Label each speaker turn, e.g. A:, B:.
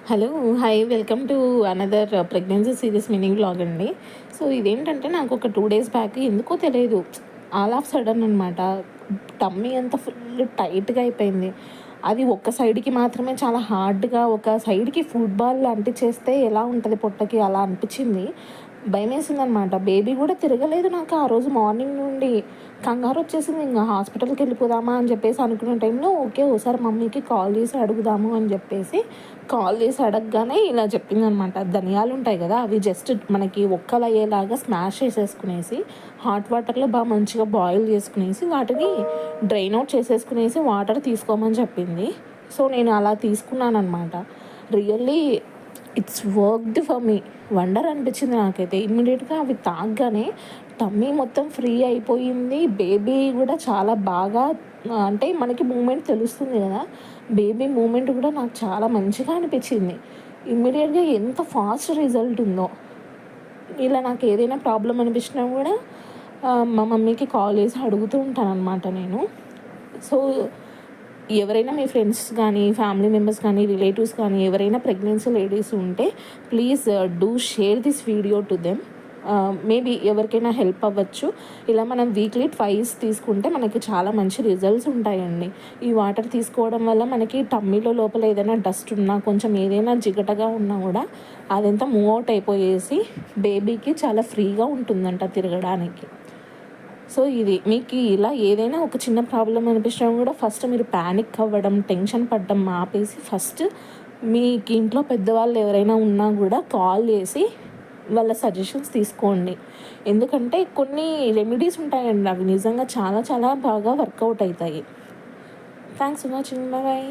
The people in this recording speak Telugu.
A: Hello! Hi! Welcome to another pregnancy series mini vlog అండి. సో, ఇదేంటంటే నాకు ఒక 2 డేస్ బ్యాక్ ఎందుకో తెలియదు. ఆల్ ఆఫ్ సడన్ అనమాట. టమ్మీ అంతా ఫుల్ టైట్‌గా అయిపోయింది. అది ఒక్క సైడ్‌కి మాత్రమే చాలా హార్డ్‌గా, ఒక సైడ్‌కి ఫుట్‌బాల్ అంటించేస్తే ఎలా ఉంటది పొట్టకి అలా అనిపించింది. భయమేసిందనమాట. బేబీ కూడా తిరగలేదు నాకు ఆ రోజు మార్నింగ్ నుండి. కంగారొచ్చేసింది. ఇంగ హాస్పిటల్‌కెళ్ళిపోదామా అని చెప్పేసి అనుకునే టైంలో ఓకే. ఓసారి మమ్మీకి కాల్ చేసి అడుగుదాము అని చెప్పేసి కాల్ చేసి అడగగానే ఇలా చెప్పిందనమాట. ధనియాలుంటాయి గదా! అవి జస్ట్ మనకి ఒక్కలయ్యేలాగా స్మాష్ చేసేసుకునేసి, హాట్ వాటర్‌లో మంచిగా బాయిల్ చేసుకునేసి, వాటిని డ్రైన్ ఔట్ చేసేసుకునేసి వాటర్ తీసుకోమని చెప్పింది. సో, నేను అలా తీసుకున్నాననమాట. Really it's worked for me. Wonder అనిపించింది నాకైతే. ఇమ్మీడియేట్‌గా అవి తాగగానే టమ్మీ మొత్తం ఫ్రీ అయిపోయింది. బేబీ గూడా చాలా బాగా అంటే మనకి మూమెంట్ తెలుస్తుంది గదా! బేబీ మూమెంట్ గూడా నాకు చాలా మంచిగా అనిపించింది. ఇమ్మీడియేట్‌గా ఎంత ఫాస్ట్ రిజల్ట్ ఉందో. ఇలా నాకు ఏదైనా ప్రాబ్లమ్ అనిపించినా గూడా మా మమ్మీకి కాల్ చేసి అడుగుతూ ఉంటాననమాట నేను. సో, ఎవరైనా మీ ఫ్రెండ్స్ కానీ, ఫ్యామిలీ మెంబర్స్ కానీ, రిలేటివ్స్ కానీ ఎవరైనా ప్రెగ్నెన్సీ లేడీస్ ఉంటే please do share this video to them. Maybe ఎవరికైనా హెల్ప్ అవ్వచ్చు. ఇలా మనం వీక్లీ ట్వైస్ తీసుకుంటే మనకి చాలా మంచి రిజల్ట్స్ ఉంటాయండి. ఈ వాటర్ తీసుకోవడం వల్ల మనకి టమ్మీలో లోపల ఏదైనా డస్ట్ ఉన్నా, కొంచెం ఏదైనా జిగటగా ఉన్నా కూడా అదంతా మూవ్ అవుట్ అయిపోయేసి బేబీకి చాలా ఫ్రీగా ఉంటుందంట తిరగడానికి. సో, ఇది మీకు ఇలా ఏదైనా ఒక చిన్న ప్రాబ్లమ్ అనిపించినా కూడా ఫస్ట్ మీరు ప్యానిక్ అవ్వడం, టెన్షన్ పడడం ఆపేసి ఫస్ట్ మీకు ఇంట్లో పెద్దవాళ్ళు ఎవరైనా ఉన్నా కూడా కాల్ చేసి వాళ్ళ సజెషన్స్ తీసుకోండి. ఎందుకంటే కొన్ని రెమెడీస్ ఉంటాయండి. అవి నిజంగా చాలా చాలా బాగా వర్కౌట్ అవుతాయి. Thanks for watching. బాయ్.